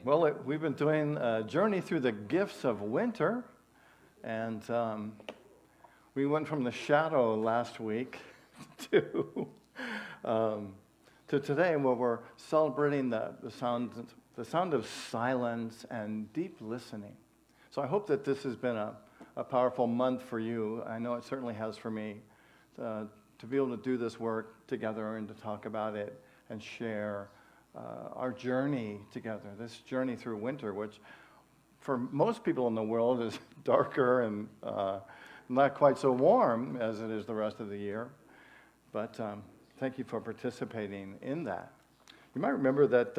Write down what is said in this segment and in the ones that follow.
Well, we've been doing a journey through the gifts of winter, and we went from the shadow last week to today, where we're celebrating the sound of silence and deep listening. So I hope that this has been a powerful month for you. I know it certainly has for me, to be able to do this work together and to talk about it and share our journey together, this journey through winter, which for most people in the world is darker and not quite so warm as it is the rest of the year. But thank you for participating in that. You might remember that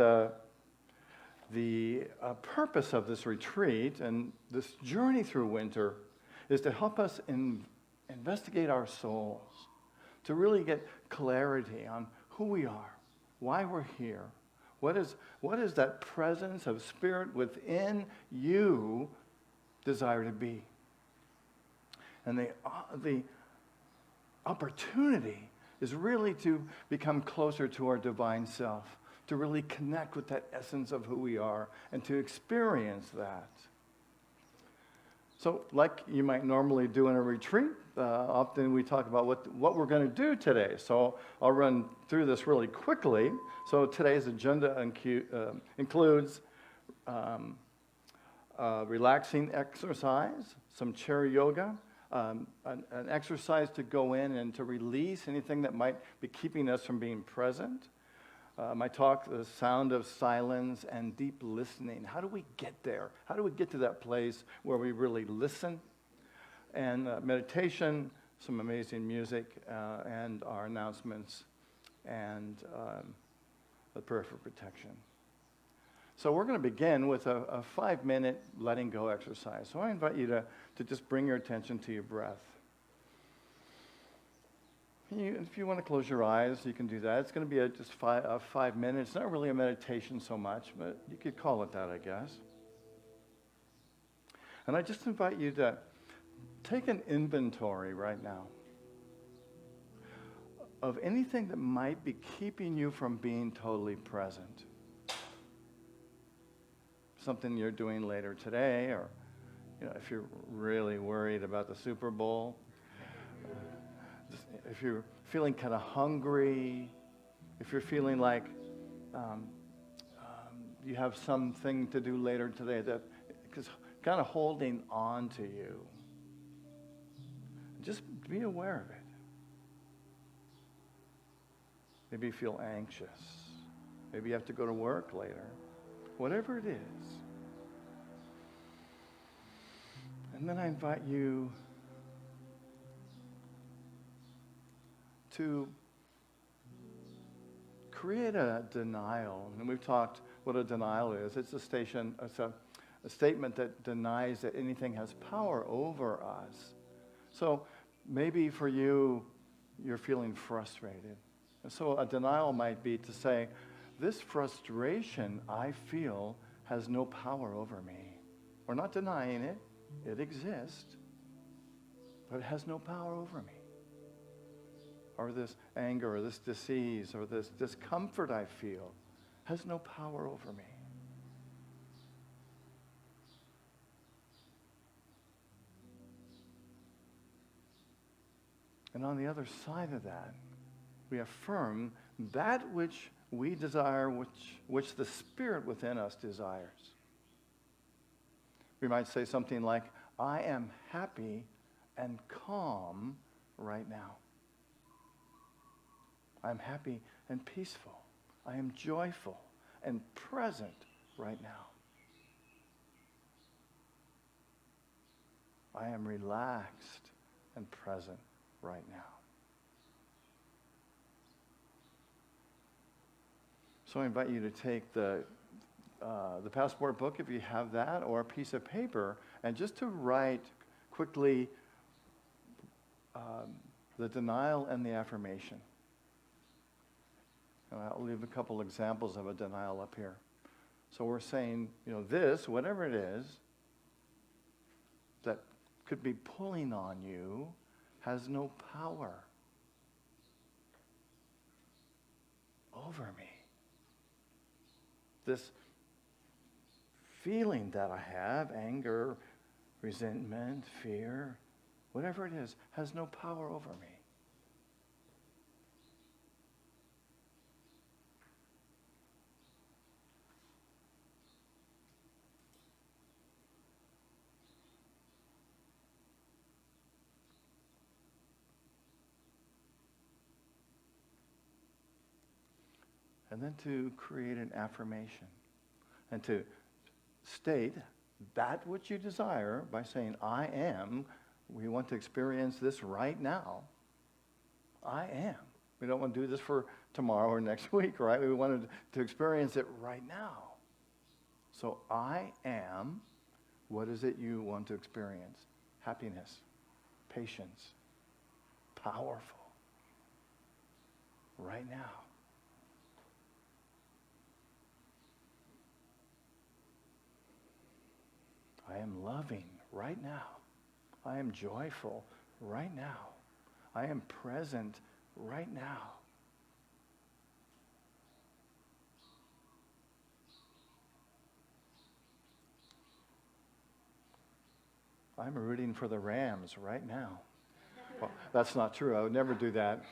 the purpose of this retreat and this journey through winter is to help us investigate our souls, to really get clarity on who we are, why we're here. What is that presence of spirit within you desire to be? And the opportunity is really to become closer to our divine self, to really connect with that essence of who we are and to experience that. So like you might normally do in a retreat, often we talk about what we're going to do today. So I'll run through this really quickly. So today's agenda includes relaxing exercise, some chair yoga, an exercise to go in and to release anything that might be keeping us from being present. My talk, the sound of silence and deep listening. How do we get there? How do we get to that place where we really listen? And meditation, some amazing music, and our announcements, and the prayer for protection. So we're going to begin with a 5-minute letting go exercise. So I invite you to just bring your attention to your breath. If you want to close your eyes, you can do that. It's going to be just 5 minutes. It's not really a meditation so much, but you could call it that, I guess. And I just invite you to take an inventory right now of anything that might be keeping you from being totally present. Something you're doing later today, or if you're really worried about the Super Bowl, if you're feeling kind of hungry, if you're feeling like you have something to do later today that is kind of holding on to you, just be aware of it. Maybe you feel anxious. Maybe you have to go to work later. Whatever it is. And then I invite you to create a denial. And we've talked what a denial is. It's a statement that denies that anything has power over us. So maybe for you, you're feeling frustrated. And so a denial might be to say, this frustration I feel has no power over me. We're not denying it. It exists. But it has no power over me. Or this anger, or this disease, or this discomfort I feel has no power over me. And on the other side of that, we affirm that which we desire, which the spirit within us desires. We might say something like, I am happy and calm right now. I am happy and peaceful. I am joyful and present right now. I am relaxed and present right now. So I invite you to take the passport book, if you have that, or a piece of paper, and just to write quickly the denial and the affirmation. And I'll leave a couple examples of a denial up here. So we're saying, this, whatever it is, that could be pulling on you, has no power over me. This feeling that I have, anger, resentment, fear, whatever it is, has no power over me. And then to create an affirmation and to state that which you desire by saying, I am. We want to experience this right now. I am. We don't want to do this for tomorrow or next week, right? We wanted to experience it right now. So I am. What is it you want to experience? Happiness, patience, powerful, right now. I am loving right now. I am joyful right now. I am present right now. I'm rooting for the Rams right now. Well, that's not true. I would never do that.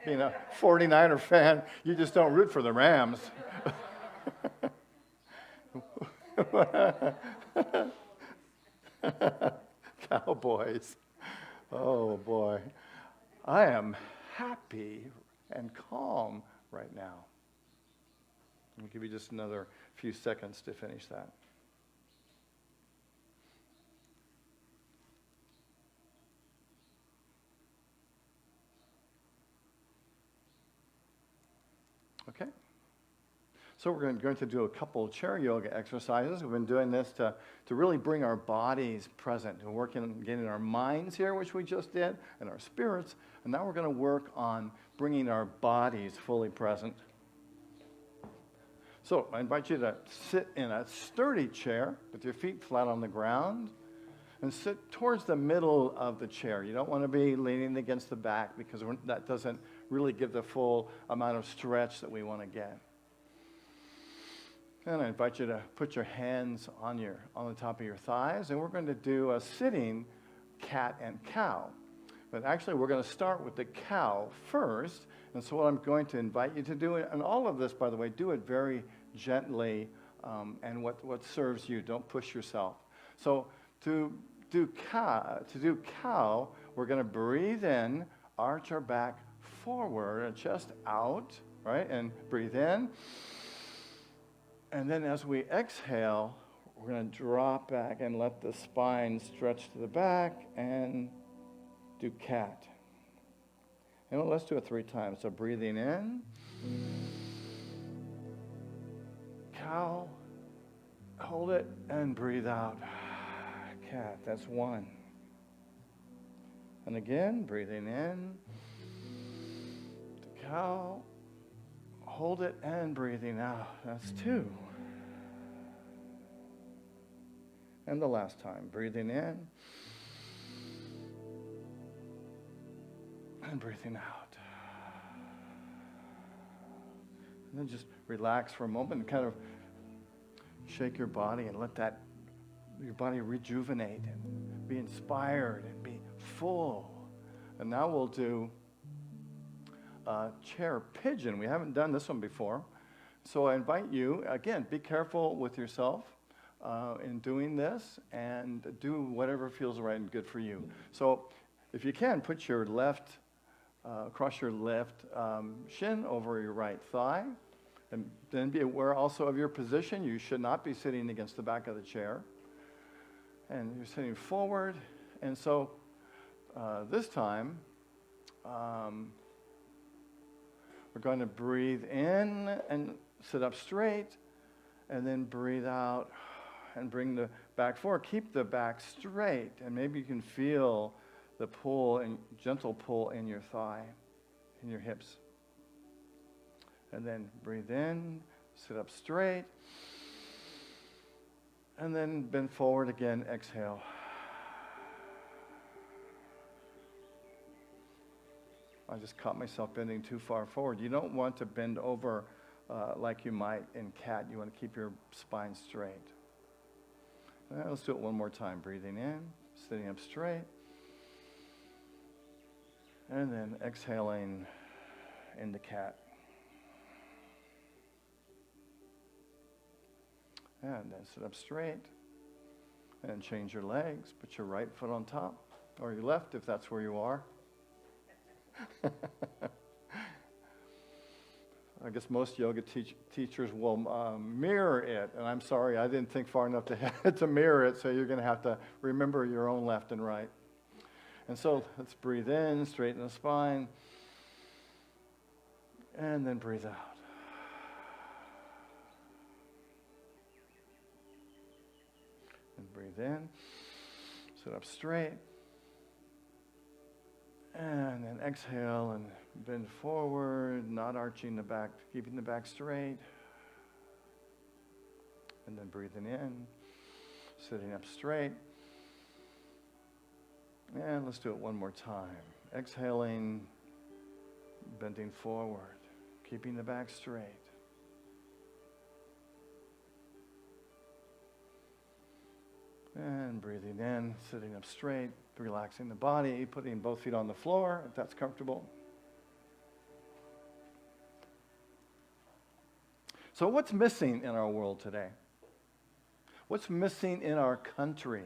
Being a 49er fan, you just don't root for the Rams. Cowboys. Oh, boy. I am happy and calm right now. I'll give you just another few seconds to finish that. Okay? So we're going to do a couple of chair yoga exercises. We've been doing this to really bring our bodies present. We're working on getting our minds here, which we just did, and our spirits. And now we're going to work on bringing our bodies fully present. So I invite you to sit in a sturdy chair with your feet flat on the ground and sit towards the middle of the chair. You don't want to be leaning against the back because that doesn't really give the full amount of stretch that we want to get. And I invite you to put your hands on the top of your thighs, and we're going to do a sitting cat and cow. But actually, we're going to start with the cow first. And so what I'm going to invite you to do, and all of this, by the way, do it very gently and what serves you. Don't push yourself. So to do cow, we're going to breathe in, arch our back forward and chest out, right? And breathe in. And then as we exhale, we're going to drop back and let the spine stretch to the back and do cat. And let's do it 3 times. So breathing in, cow, hold it, and breathe out. Cat, that's 1. And again, breathing in, the cow, hold it, and breathing out. That's 2. And the last time, breathing in and breathing out. And then just relax for a moment and kind of shake your body and let your body rejuvenate and be inspired and be full. And now we'll do chair pigeon. We haven't done this one before. So I invite you, again, be careful with yourself in doing this and do whatever feels right and good for you. So if you can, put your left, cross your left shin over your right thigh. And then be aware also of your position. You should not be sitting against the back of the chair. And you're sitting forward. And so this time, we're going to breathe in and sit up straight, and then breathe out and bring the back forward. Keep the back straight, and maybe you can feel the pull and gentle pull in your thigh, in your hips. And then breathe in, sit up straight, and then bend forward again, exhale. I just caught myself bending too far forward. You don't want to bend over like you might in cat. You want to keep your spine straight. Let's do it one more time. Breathing in, sitting up straight. And then exhaling into cat. And then sit up straight. And change your legs. Put your right foot on top. Or your left, if that's where you are. I guess most yoga teachers will mirror it. And I'm sorry, I didn't think far enough to mirror it, so you're going to have to remember your own left and right. And so let's breathe in, straighten the spine, and then breathe out. And breathe in, sit up straight, and then exhale and bend forward, not arching the back, keeping the back straight. And then breathing in, sitting up straight. And let's do it one more time. Exhaling, bending forward, keeping the back straight. And breathing in, sitting up straight, relaxing the body, putting both feet on the floor if that's comfortable. So what's missing in our world today? What's missing in our country?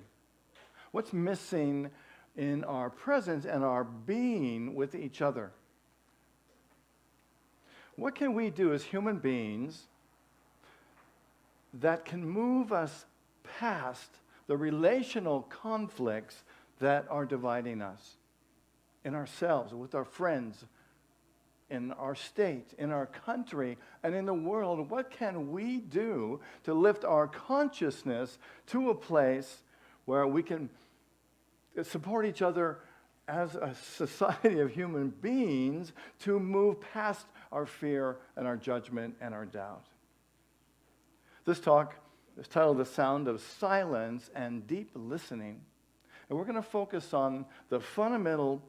What's missing in our presence and our being with each other? What can we do as human beings that can move us past the relational conflicts that are dividing us in ourselves, with our friends, in our state, in our country, and in the world? What can we do to lift our consciousness to a place where we can support each other as a society of human beings to move past our fear and our judgment and our doubt? This talk is titled The Sound of Silence and Deep Listening. And we're going to focus on the fundamental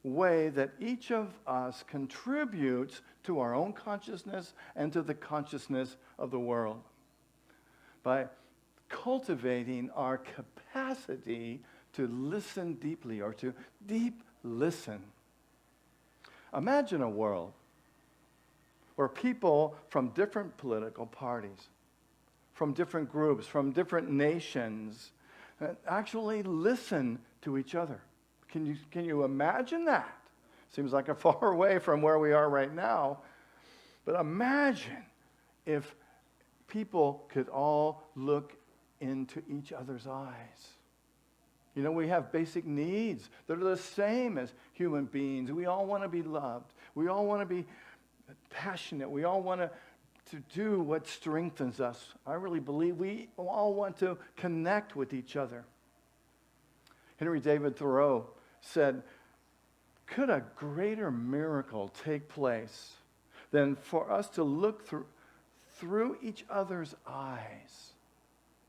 way that each of us contributes to our own consciousness and to the consciousness of the world by cultivating our capacity to listen deeply, or to deep listen. Imagine a world where people from different political parties, from different groups, from different nations, actually listen to each other. Can you imagine that? Seems like a far away from where we are right now. But imagine if people could all look into each other's eyes. You know, we have basic needs that are the same as human beings. We all want to be loved. We all want to be passionate. We all want to do what strengthens us. I really believe we all want to connect with each other. Henry David Thoreau said, could a greater miracle take place than for us to look through each other's eyes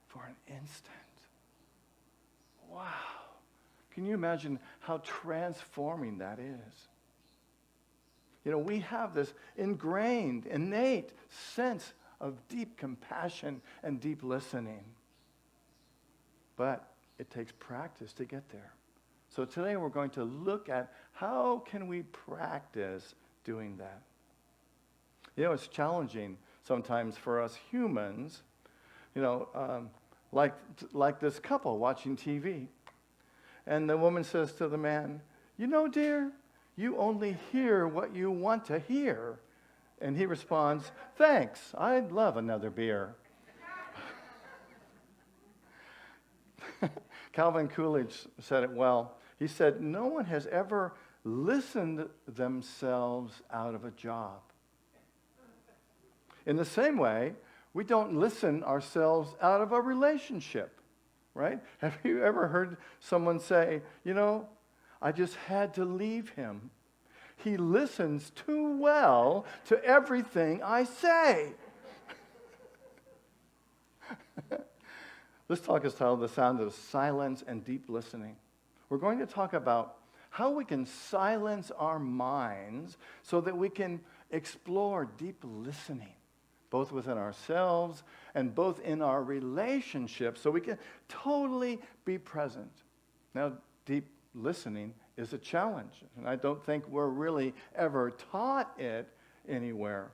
for an instant? Wow. Can you imagine how transforming that is? You know, we have this ingrained, innate sense of deep compassion and deep listening. But it takes practice to get there. So today we're going to look at how can we practice doing that. You know, it's challenging sometimes for us humans, like this couple watching TV. And the woman says to the man, you know, dear, you only hear what you want to hear. And he responds, thanks, I'd love another beer. Calvin Coolidge said it well. He said, no one has ever listened themselves out of a job. In the same way, we don't listen ourselves out of a relationship, right? Have you ever heard someone say, you know, I just had to leave him. He listens too well to everything I say. This talk is titled The Sound of Silence and Deep Listening. We're going to talk about how we can silence our minds so that we can explore deep listening, both within ourselves and both in our relationships, so we can totally be present. Now, deep listening is a challenge, and I don't think we're really ever taught it anywhere.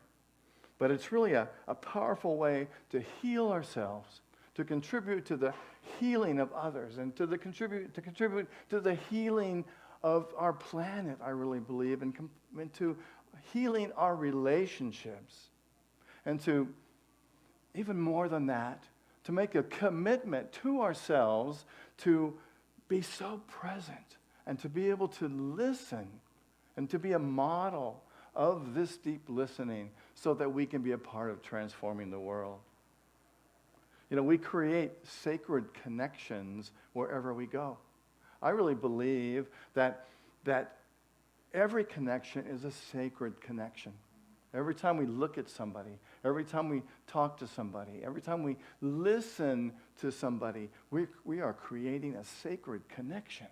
But it's really a powerful way to heal ourselves, to contribute to the healing of others, and to contribute to the healing of our planet, I really believe, and to healing our relationships. And to, even more than that, to make a commitment to ourselves to be so present and to be able to listen and to be a model of this deep listening so that we can be a part of transforming the world. You know, we create sacred connections wherever we go. I really believe that every connection is a sacred connection. Every time we look at somebody, every time we talk to somebody, every time we listen to somebody, we are creating a sacred connection.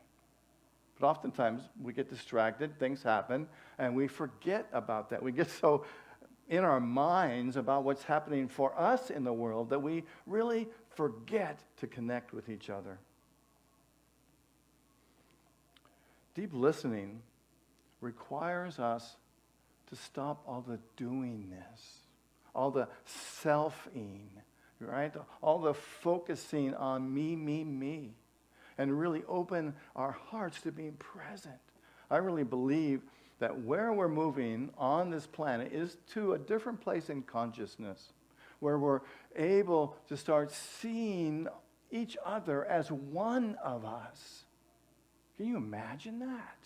But oftentimes we get distracted, things happen, and we forget about that. We get so in our minds about what's happening for us in the world that we really forget to connect with each other. Deep listening requires us to stop all the doingness, all the selfing, right? All the focusing on me, and really open our hearts to being present. I really believe that where we're moving on this planet is to a different place in consciousness, where we're able to start seeing each other as one of us. Can you imagine that?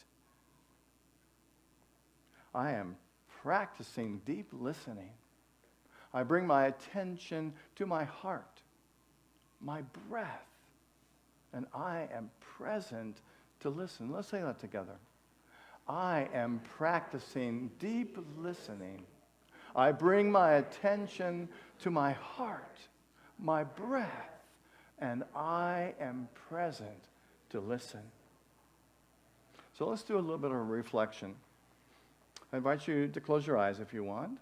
I am practicing deep listening. I bring my attention to my heart, my breath, and I am present to listen. Let's say that together. I am practicing deep listening. I bring my attention to my heart, my breath, and I am present to listen. So let's do a little bit of a reflection. I invite you to close your eyes if you want,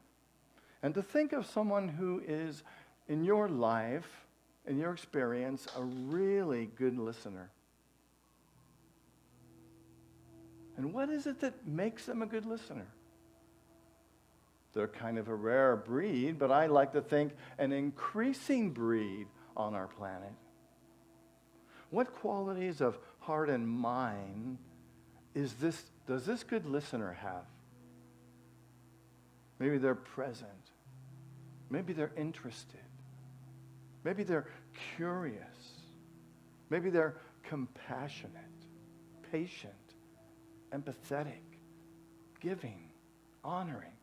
and to think of someone who is, in your life, in your experience, a really good listener. And what is it that makes them a good listener? They're kind of a rare breed, but I like to think an increasing breed on our planet. What qualities of heart and mind does this good listener have? Maybe they're present. Maybe they're interested. Maybe they're curious. Maybe they're compassionate, patient, empathetic, giving, honoring,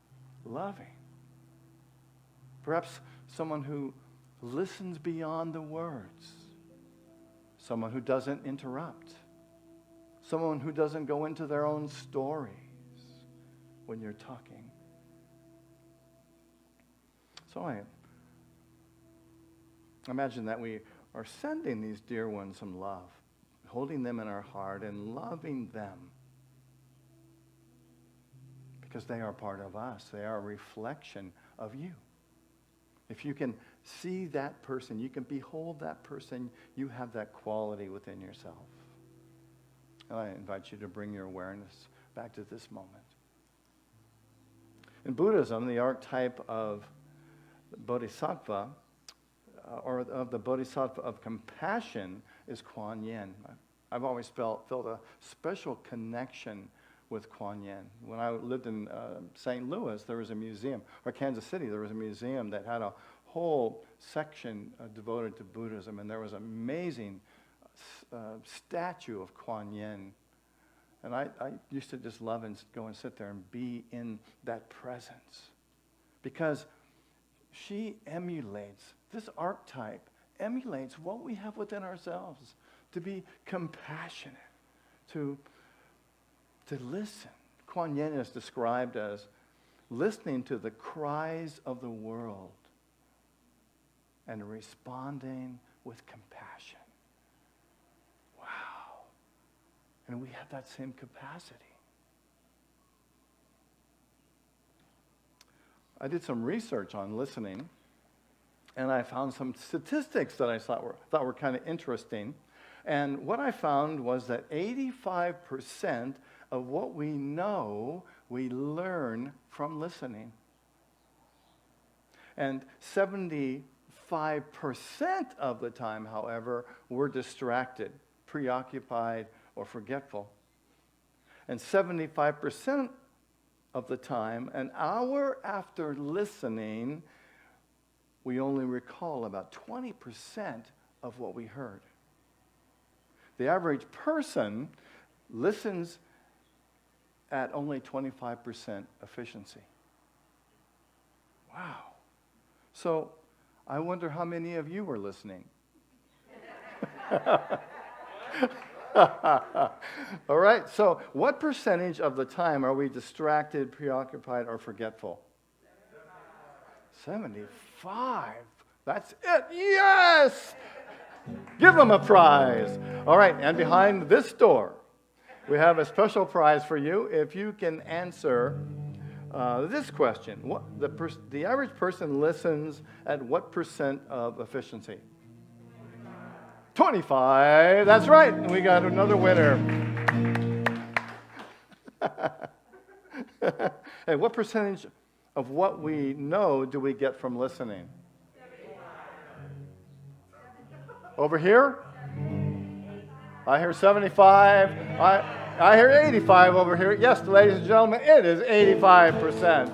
loving. Perhaps someone who listens beyond the words. Someone who doesn't interrupt. Someone who doesn't go into their own stories when you're talking. So I imagine that we are sending these dear ones some love, holding them in our heart and loving them because they are part of us. They are a reflection of you. If you can see that person, you can behold that person, you have that quality within yourself. And I invite you to bring your awareness back to this moment. In Buddhism, the archetype of Bodhisattva, or of the Bodhisattva of Compassion, is Kuan Yin. I've always felt a special connection with Kuan Yin. When I lived in St. Louis, there was a museum, or Kansas City, there was a museum that had a whole section devoted to Buddhism, and there was an amazing statue of Kuan Yin. And I used to just love and go and sit there and be in that presence. Because she emulates, this archetype emulates what we have within ourselves, to be compassionate, to listen. Kuan Yin is described as listening to the cries of the world and responding with compassion. Wow. And we have that same capacity. I did some research on listening, and I found some statistics that I thought were kind of interesting. And what I found was that 85% of what we know, we learn from listening. And 75% of the time, however, we're distracted, preoccupied, or forgetful. And 75% of the time, an hour after listening, we only recall about 20% of what we heard. The average person listens at only 25% efficiency. Wow. So I wonder how many of you were listening. All right, so what percentage of the time are we distracted, preoccupied, or forgetful? 75. That's it. Yes! Give them a prize. All right, and behind this door, we have a special prize for you if you can answer this question. The average person listens at what percent of efficiency? 25. That's right. We got another winner. Hey, what percentage of what we know do we get from listening? 75. Over here? I hear 75. I hear 85 over here. Yes, ladies and gentlemen, it is 85%.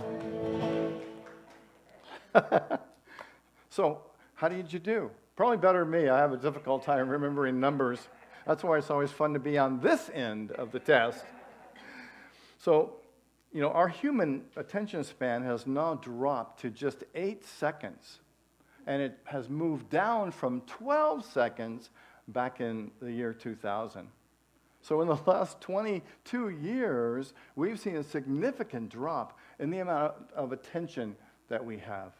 So, how did you do? Probably better than me. I have a difficult time remembering numbers. That's why it's always fun to be on this end of the test. So, our human attention span has now dropped to just 8 seconds. And it has moved down from 12 seconds back in the year 2000. So in the last 22 years, we've seen a significant drop in the amount of attention that we have.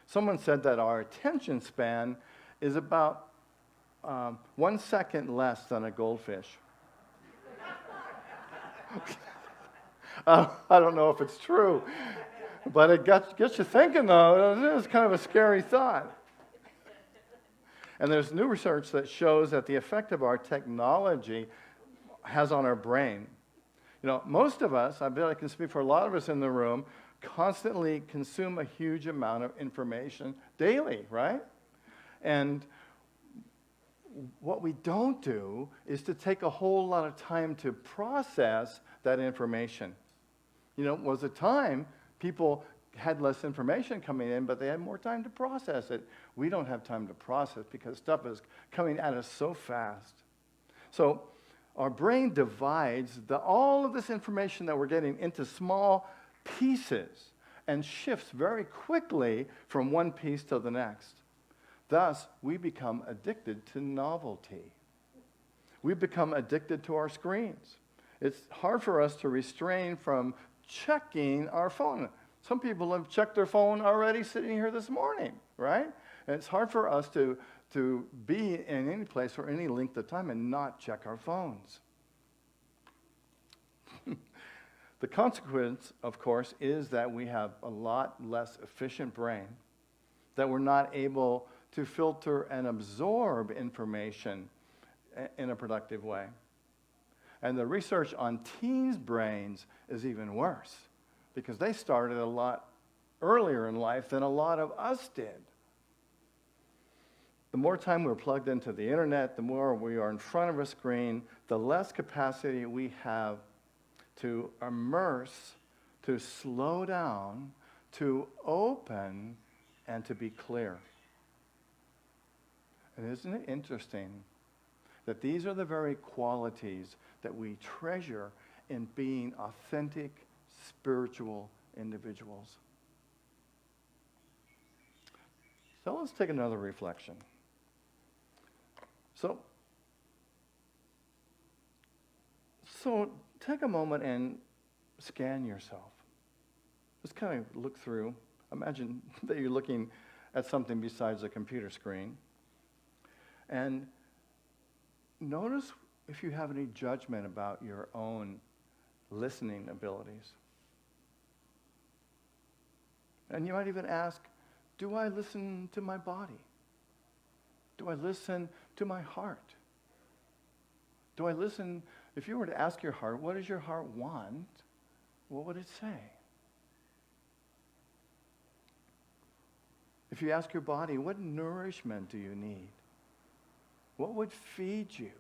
Someone said that our attention span is about 1 second less than a goldfish. I don't know if it's true, but it gets you thinking, though. It's kind of a scary thought. And there's new research that shows that the effect of our technology has on our brain. Most of us, I bet I can speak for a lot of us in the room, constantly consume a huge amount of information daily, right? And what we don't do is to take a whole lot of time to process that information. Was a time people had less information coming in, but they had more time to process it. We don't have time to process because stuff is coming at us so fast. So our brain divides all of this information that we're getting into small pieces and shifts very quickly from one piece to the next. Thus, we become addicted to novelty. We become addicted to our screens. It's hard for us to restrain from checking our phone. Some people have checked their phone already sitting here this morning, right? And it's hard for us to be in any place for any length of time and not check our phones. The consequence, of course, is that we have a lot less efficient brain, that we're not able to filter and absorb information in a productive way. And the research on teens' brains is even worse, because they started a lot earlier in life than a lot of us did. The more time we're plugged into the internet, the more we are in front of a screen, the less capacity we have to immerse, to slow down, to open, and to be clear. And isn't it interesting that these are the very qualities that we treasure in being authentic, spiritual individuals? So let's take another reflection. So take a moment and scan yourself. Just kind of look through. Imagine that you're looking at something besides a computer screen. And notice if you have any judgment about your own listening abilities. And you might even ask, Do I listen to my body? Do I listen to my heart? Do I listen? If you were to ask your heart, what does your heart want? What would it say? If you ask your body, what nourishment do you need? What would feed you?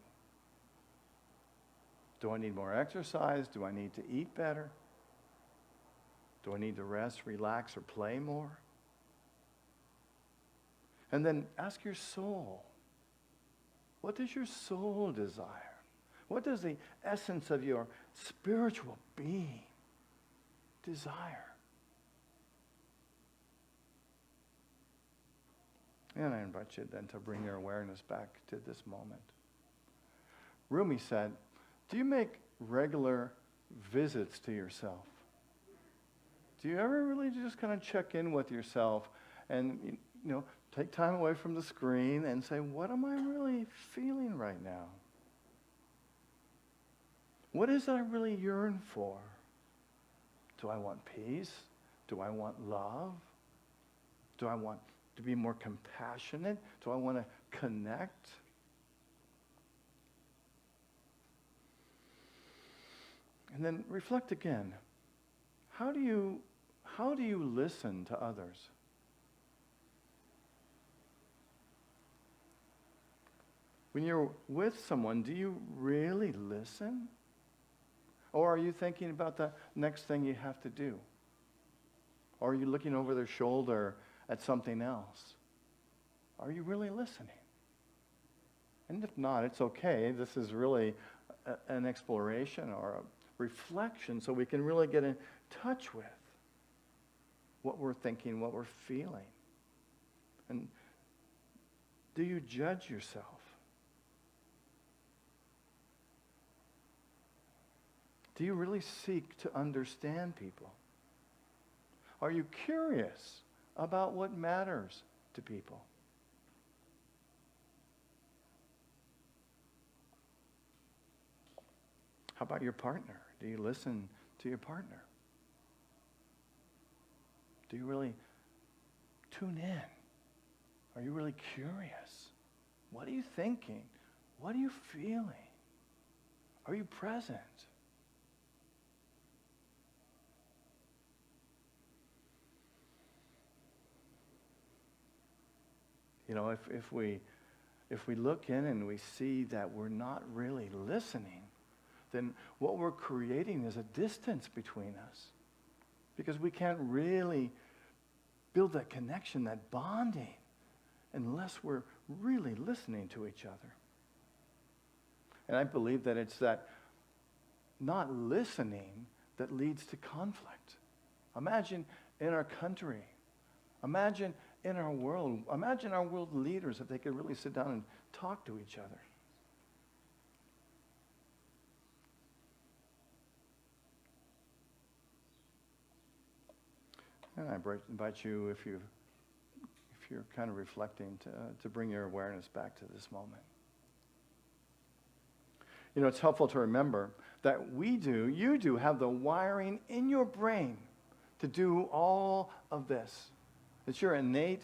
Do I need more exercise? Do I need to eat better? Do I need to rest, relax, or play more? And then ask your soul, what does your soul desire? What does the essence of your spiritual being desire? And I invite you then to bring your awareness back to this moment. Rumi said, do you make regular visits to yourself? Do you ever really just kind of check in with yourself and, take time away from the screen and say, what am I really feeling right now? What is it I really yearn for? Do I want peace? Do I want love? Do I want to be more compassionate? Do I want to connect? And then reflect again. How do you listen to others? When you're with someone, do you really listen? Or are you thinking about the next thing you have to do? Or are you looking over their shoulder at something else? Are you really listening? And if not, it's okay. This is really an exploration or a reflection so we can really get in touch with what we're thinking, what we're feeling. And do you judge yourself? Do you really seek to understand people? Are you curious about what matters to people? How about your partner? Do you listen to your partner? Do you really tune in? Are you really curious? What are you thinking? What are you feeling? Are you present? If we look in and we see that we're not really listening, then what we're creating is a distance between us. Because we can't really build that connection, that bonding, unless we're really listening to each other. And I believe that it's that not listening that leads to conflict. Imagine in our country, imagine in our world, imagine our world leaders if they could really sit down and talk to each other. And I invite you, if you're kind of reflecting, to bring your awareness back to this moment. It's helpful to remember that you do have the wiring in your brain to do all of this. It's your innate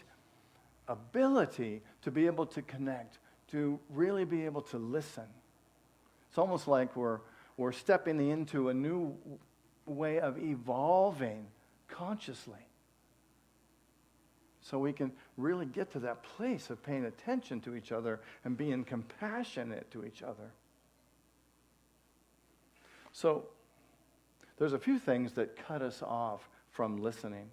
ability to be able to connect, to really be able to listen. It's almost like we're stepping into a new way of evolving consciously. So we can really get to that place of paying attention to each other and being compassionate to each other. So there's a few things that cut us off from listening.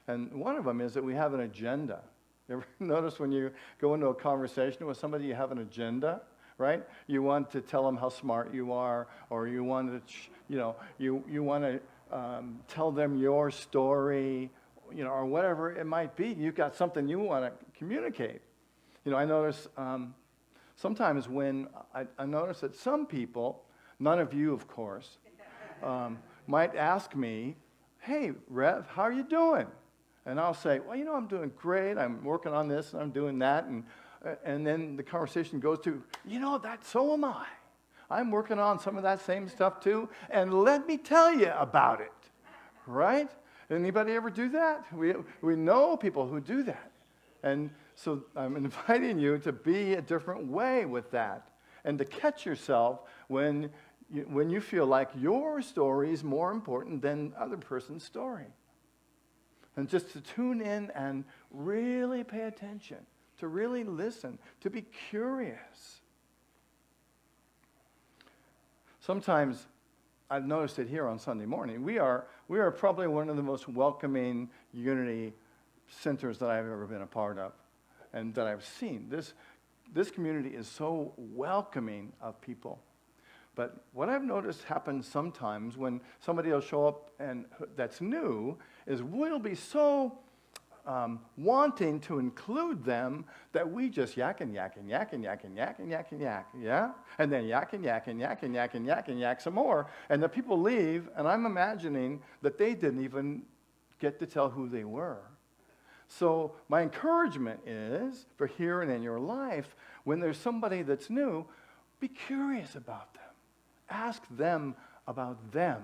And one of them is that we have an agenda. You ever notice when you go into a conversation with somebody, you have an agenda, right? You want to tell them how smart you are, or you want to, you want to tell them your story, or whatever it might be. You've got something you want to communicate. I notice sometimes when I notice that some people, none of you, of course, might ask me, "Hey, Rev, how are you doing?" And I'll say, "Well, I'm doing great. I'm working on this and I'm doing that." And then the conversation goes to, so am I. I'm working on some of that same stuff too. And let me tell you about it, right? Anybody ever do that? We know people who do that. And so I'm inviting you to be a different way with that and to catch yourself when you feel like your story is more important than other person's story. And just to tune in and really pay attention, to really listen, to be curious. Sometimes, I've noticed it here on Sunday morning, we are probably one of the most welcoming unity centers that I've ever been a part of and that I've seen. This community is so welcoming of people. But what I've noticed happens sometimes when somebody will show up and that's new is we'll be so wanting to include them that we just yak and yak and yak and yak and yak and yak and yak, yeah? And then yak and yak and yak and yak and yak and yak some more. And the people leave, and I'm imagining that they didn't even get to tell who they were. So my encouragement is, for here and in your life, when there's somebody that's new, be curious about them. Ask them about them.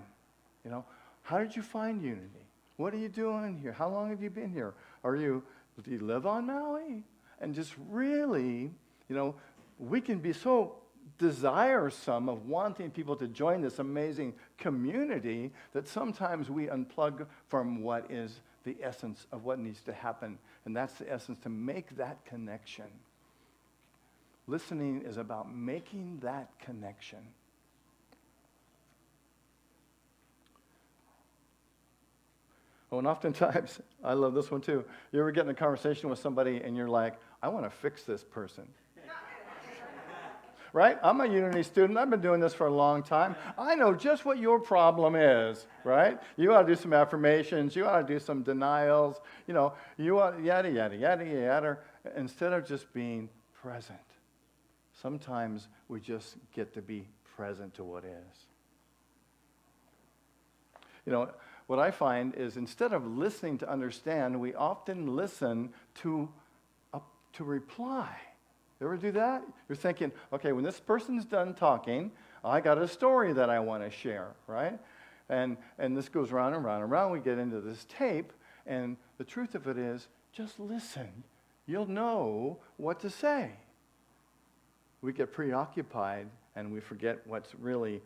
You know, how did you find unity? What are you doing here? How long have you been here? Do you live on Maui? And just really, you know, we can be so desiresome of wanting people to join this amazing community that sometimes we unplug from what is the essence of what needs to happen. And that's the essence, to make that connection. Listening is about making that connection. Oh, and oftentimes, I love this one too. You ever get in a conversation with somebody and you're like, I want to fix this person. Right? I'm a Unity student. I've been doing this for a long time. I know just what your problem is, right? You ought to do some affirmations. You ought to do some denials. You know, you ought yada, yada, yada, yada, instead of just being present. Sometimes we just get to be present to what is. You know, what I find is instead of listening to understand, we often listen to reply. You ever do that? You're thinking, okay, when this person's done talking, I got a story that I want to share, right? And this goes round and round and round. We get into this tape, and the truth of it is, just listen. You'll know what to say. We get preoccupied, and we forget what's really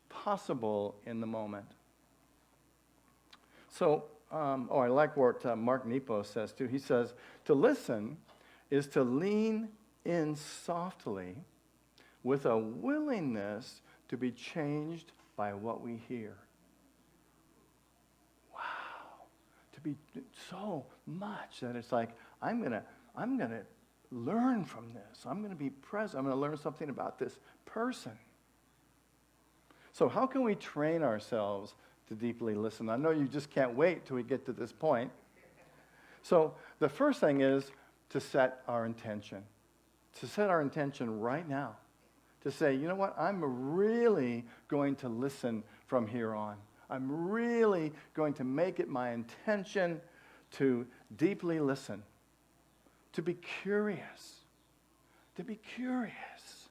possible in the moment. So, I like what Mark Nepo says too. He says, to listen is to lean in softly with a willingness to be changed by what we hear. Wow. To be so much that it's like, I'm gonna learn from this. I'm gonna be present. I'm gonna learn something about this person. So how can we train ourselves to deeply listen? I know you just can't wait till we get to this point. So the first thing is to set our intention. To set our intention right now. To say, you know what, I'm really going to listen from here on. I'm really going to make it my intention to deeply listen. To be curious. To be curious.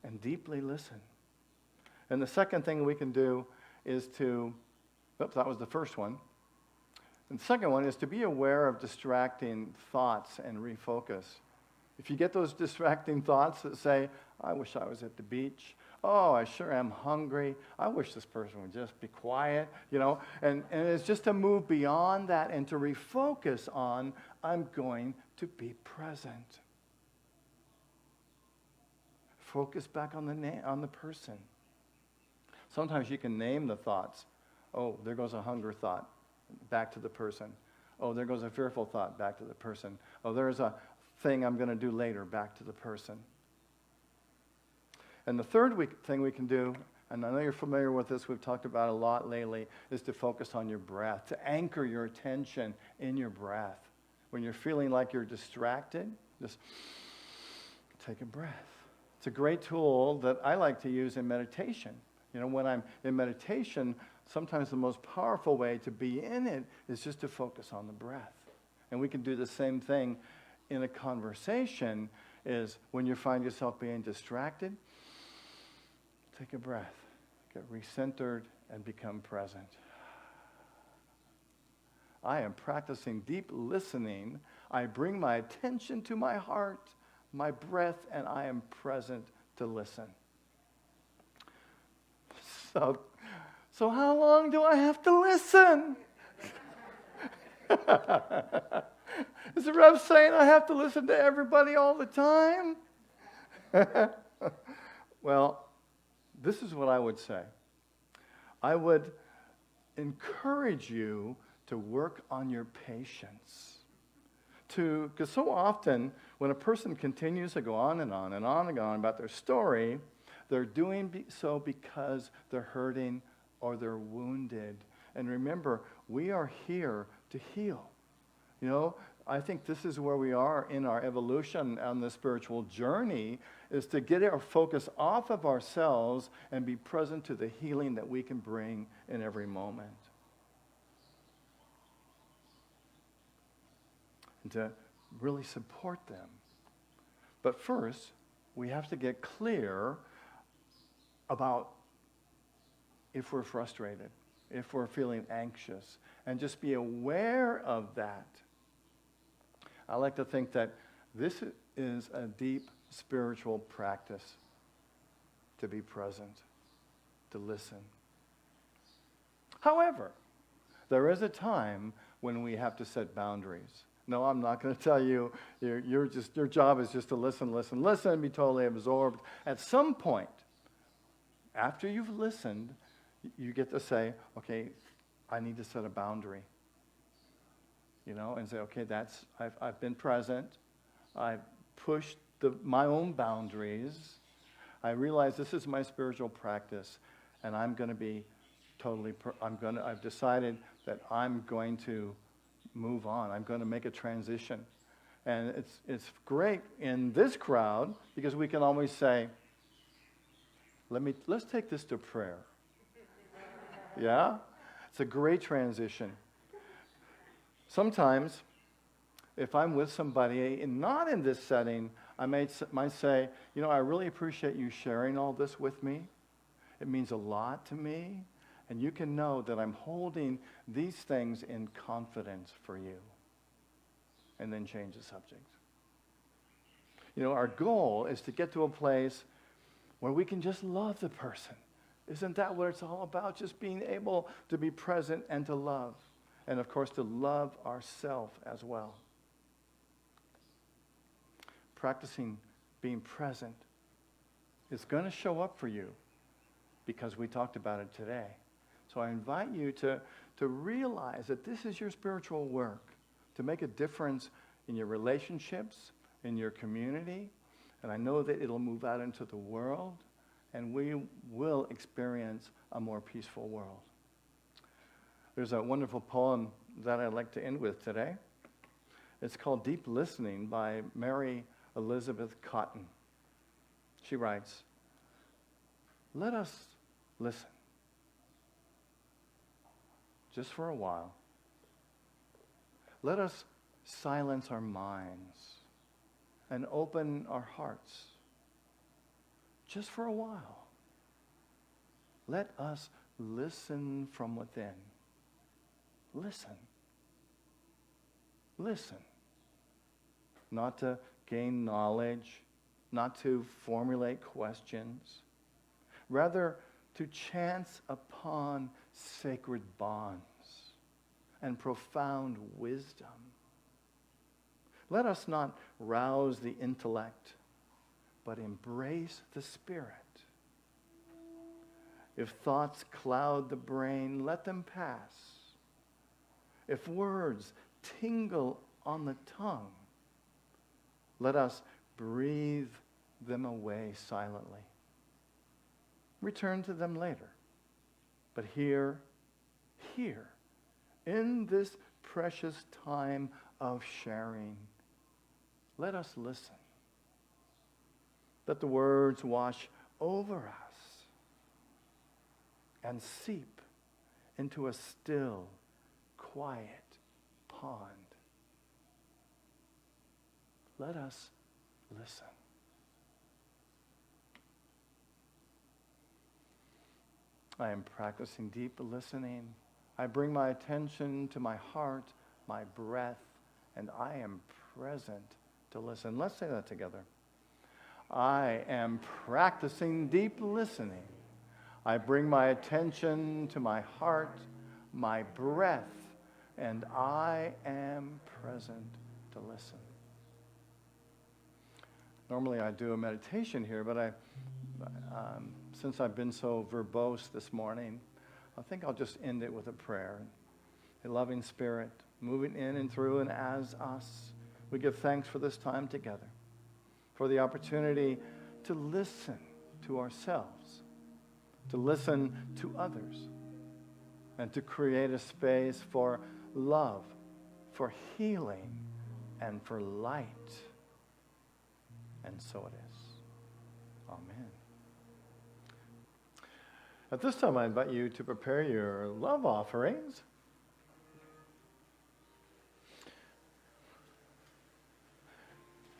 And deeply listen. And the second thing we can do is that was the first one. And the second one is to be aware of distracting thoughts and refocus. If you get those distracting thoughts that say, I wish I was at the beach. Oh, I sure am hungry. I wish this person would just be quiet, you know. And it's just to move beyond that and to refocus on, I'm going to be present. Focus back on the person. Sometimes you can name the thoughts. Oh, there goes a hunger thought, back to the person. Oh, there goes a fearful thought, back to the person. Oh, there's a thing I'm going to do later, back to the person. And the third thing we can do, and I know you're familiar with this, we've talked about it a lot lately, is to focus on your breath, to anchor your attention in your breath. When you're feeling like you're distracted, just take a breath. It's a great tool that I like to use in meditation. You know, when I'm in meditation, sometimes the most powerful way to be in it is just to focus on the breath. And we can do the same thing in a conversation, is when you find yourself being distracted, take a breath, get recentered, and become present. I am practicing deep listening. I bring my attention to my heart, my breath, and I am present to listen. So how long do I have to listen? Is the Rev saying I have to listen to everybody all the time? Well, this is what I would say. I would encourage you to work on your patience. Because so often, when a person continues to go on and on and on and on about their story, they're doing so because they're hurting or they're wounded. And remember, we are here to heal. You know, I think this is where we are in our evolution on the spiritual journey, is to get our focus off of ourselves and be present to the healing that we can bring in every moment. And to really support them. But first, we have to get clear about if we're frustrated, if we're feeling anxious, and just be aware of that. I like to think that this is a deep spiritual practice, to be present, to listen. However, there is a time when we have to set boundaries. No, I'm not going to tell you, your job is just to listen, be totally absorbed. At some point, after you've listened, you get to say, okay, I need to set a boundary. You know, and say, okay, I've been present. I've pushed my own boundaries. I realize this is my spiritual practice, and I'm going to be totally, I've decided that I'm going to move on. I'm going to make a transition. And it's great in this crowd because we can always say, let's take this to prayer. Yeah? It's a great transition. Sometimes, if I'm with somebody, and not in this setting, I might say, you know, I really appreciate you sharing all this with me. It means a lot to me. And you can know that I'm holding these things in confidence for you. And then change the subject. You know, our goal is to get to a place where we can just love the person. Isn't that what it's all about? Just being able to be present and to love. And of course, to love ourselves as well. Practicing being present is going to show up for you because we talked about it today. So I invite you to realize that this is your spiritual work, to make a difference in your relationships, in your community, and I know that it'll move out into the world, and we will experience a more peaceful world. There's a wonderful poem that I'd like to end with today. It's called Deep Listening by Mary Elizabeth Cotton. She writes, "Let us listen. Just for a while. Let us silence our minds and open our hearts. Just for a while. Let us listen from within. Listen. Listen. Not to gain knowledge, not to formulate questions, rather to chance upon sacred bonds and profound wisdom. Let us not rouse the intellect, but embrace the spirit. If thoughts cloud the brain, let them pass. If words tingle on the tongue, let us breathe them away silently. Return to them later. But here, in this precious time of sharing, let us listen. Let the words wash over us and seep into a still, quiet pond. Let us listen. I am practicing deep listening. I bring my attention to my heart, my breath, and I am present to listen. Let's say that together. I am practicing deep listening. I bring my attention to my heart, my breath, and I am present to listen. Normally I do a meditation here, but since I've been so verbose this morning, I think I'll just end it with a prayer. A loving Spirit moving in and through and as us, we give thanks for this time together, for the opportunity to listen to ourselves, to listen to others, and to create a space for love, for healing, and for light. And so it is. Amen. At this time, I invite you to prepare your love offerings.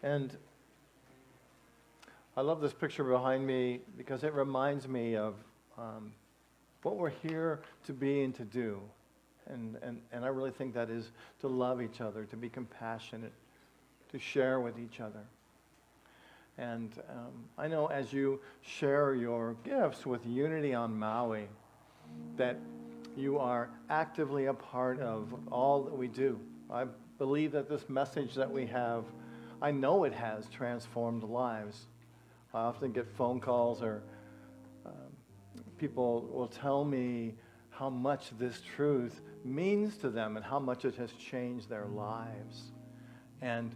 And I love this picture behind me because it reminds me of what we're here to be and to do. And I really think that is to love each other, to be compassionate, to share with each other. And I know as you share your gifts with Unity on Maui, that you are actively a part of all that we do. I believe that this message that we have, I know it has transformed lives. I often get phone calls or people will tell me how much this truth means to them and how much it has changed their lives. And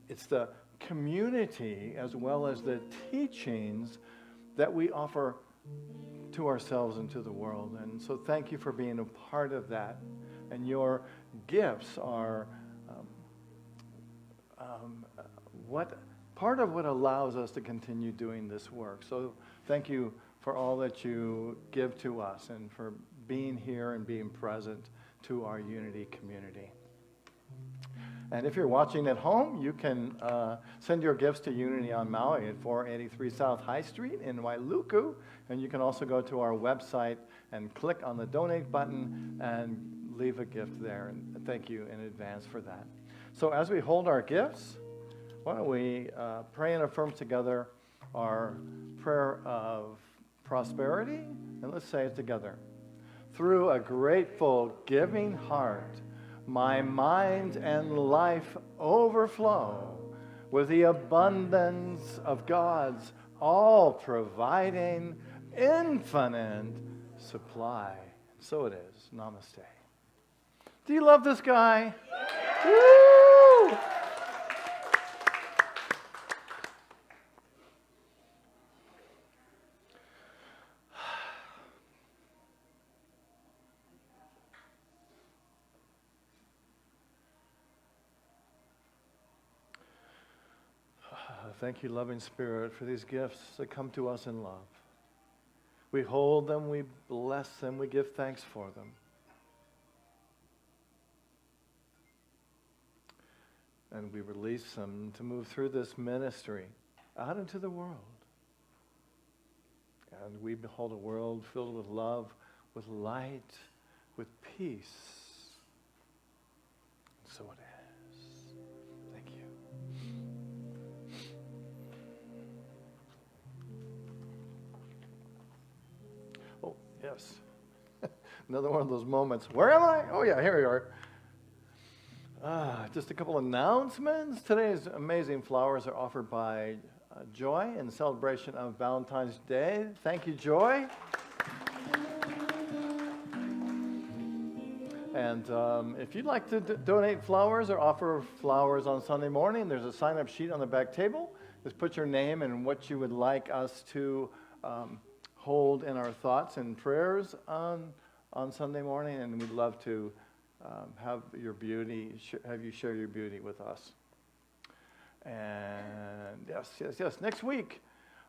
it's the community as well as the teachings that we offer to ourselves and to the world. And so thank you for being a part of that. And your gifts are part of what allows us to continue doing this work. So thank you for all that you give to us and for being here and being present to our Unity community. And if you're watching at home, you can send your gifts to Unity on Maui at 483 South High Street in Wailuku. And you can also go to our website and click on the donate button and leave a gift there. And thank you in advance for that. So as we hold our gifts, why don't we pray and affirm together our prayer of prosperity? And let's say it together. Through a grateful, giving heart, my mind and life overflow with the abundance of God's all-providing, infinite supply. So it is. Namaste. Do you love this guy? Woo! Thank you, loving Spirit, for these gifts that come to us in love. We hold them, we bless them, we give thanks for them. And we release them to move through this ministry out into the world. And we behold a world filled with love, with light, with peace. And so it is. Yes. Another one of those moments. Where am I? Oh, yeah, here we are. Just a couple announcements. Today's amazing flowers are offered by Joy in celebration of Valentine's Day. Thank you, Joy. And if you'd like to donate flowers or offer flowers on Sunday morning, there's a sign-up sheet on the back table. Just put your name and what you would like us to hold in our thoughts and prayers on Sunday morning, and we'd love to have your beauty, have you share your beauty with us. And yes. Next week,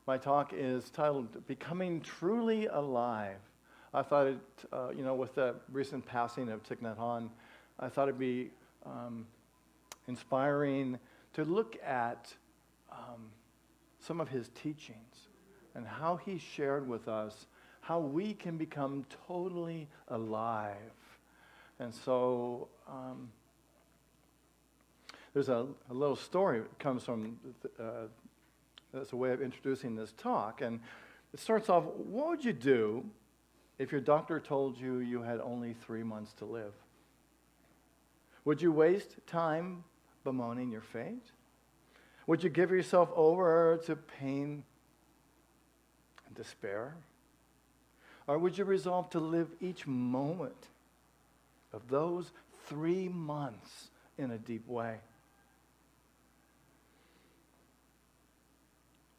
my talk is titled "Becoming Truly Alive." I thought it, with the recent passing of Thich Nhat Hanh, I thought it'd be inspiring to look at some of his teachings and how he shared with us how we can become totally alive And so there's a little story that comes from, that's a way of introducing this talk. And it starts off, what would you do if your doctor told you you had only 3 months to live? Would you waste time bemoaning your fate? Would you give yourself over to pain and despair? Or would you resolve to live each moment of those 3 months in a deep way?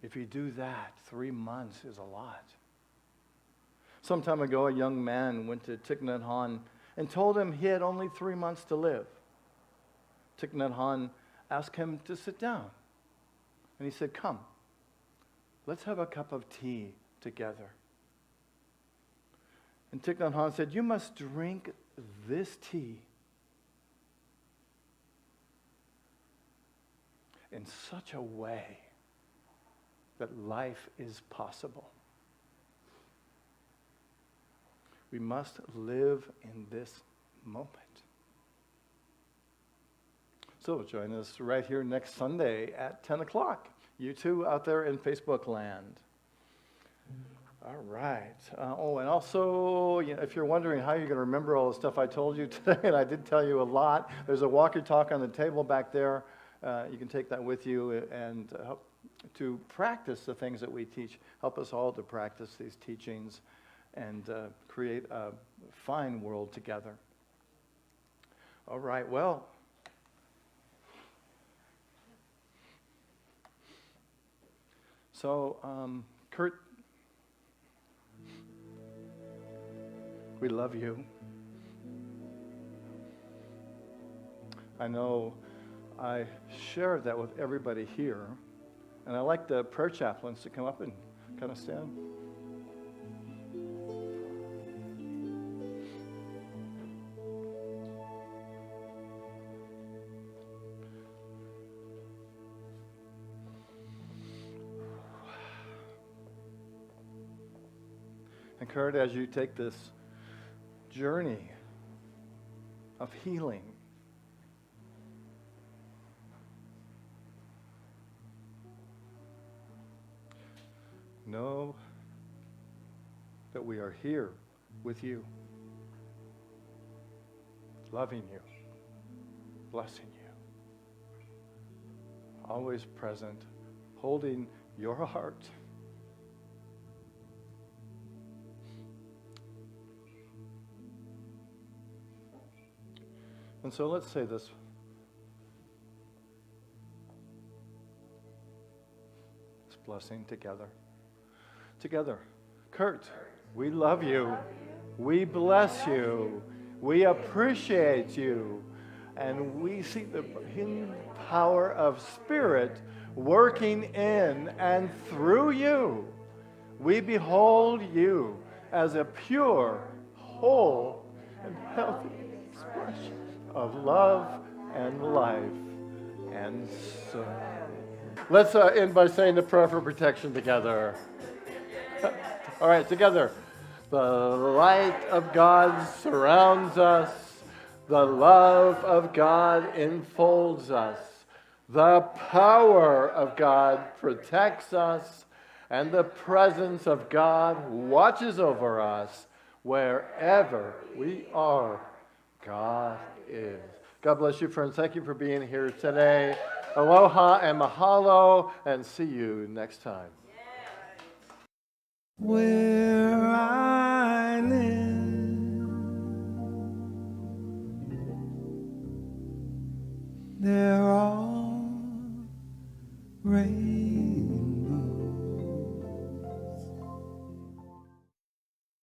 If you do that, 3 months is a lot. Some time ago, a young man went to Thich Nhat Hanh and told him he had only 3 months to live. Thich Nhat Hanh asked him to sit down. And he said, "Come, let's have a cup of tea together." And Thich Nhat Hanh said, "You must drink this tea in such a way that life is possible. We must live in this moment." So join us right here next Sunday at 10 o'clock. You too out there in Facebook land. All right. And also, if you're wondering how you're going to remember all the stuff I told you today, and I did tell you a lot, there's a walkie-talkie on the table back there. You can take that with you and help to practice the things that we teach. Help us all to practice these teachings and create a fine world together. All right, well. So, Kurt, we love you. I know I shared that with everybody here, and I like the prayer chaplains to come up and kind of stand. And Kurt, as you take this journey of healing, know that we are here with you, loving you, blessing you, always present, holding your heart. And so let's say this. This blessing together. Together. Kurt, we love you. We bless you. We appreciate you. And we see the hidden power of Spirit working in and through you. We behold you as a pure, whole, and healthy expression of love and life. And so, let's end by saying the prayer for protection together. All right, together. The light of God surrounds us. The love of God enfolds us. The power of God protects us. And the presence of God watches over us wherever we are. God is. God bless you, friends. Thank you for being here today. Aloha and mahalo, and see you next time. Where I live, they're all raised.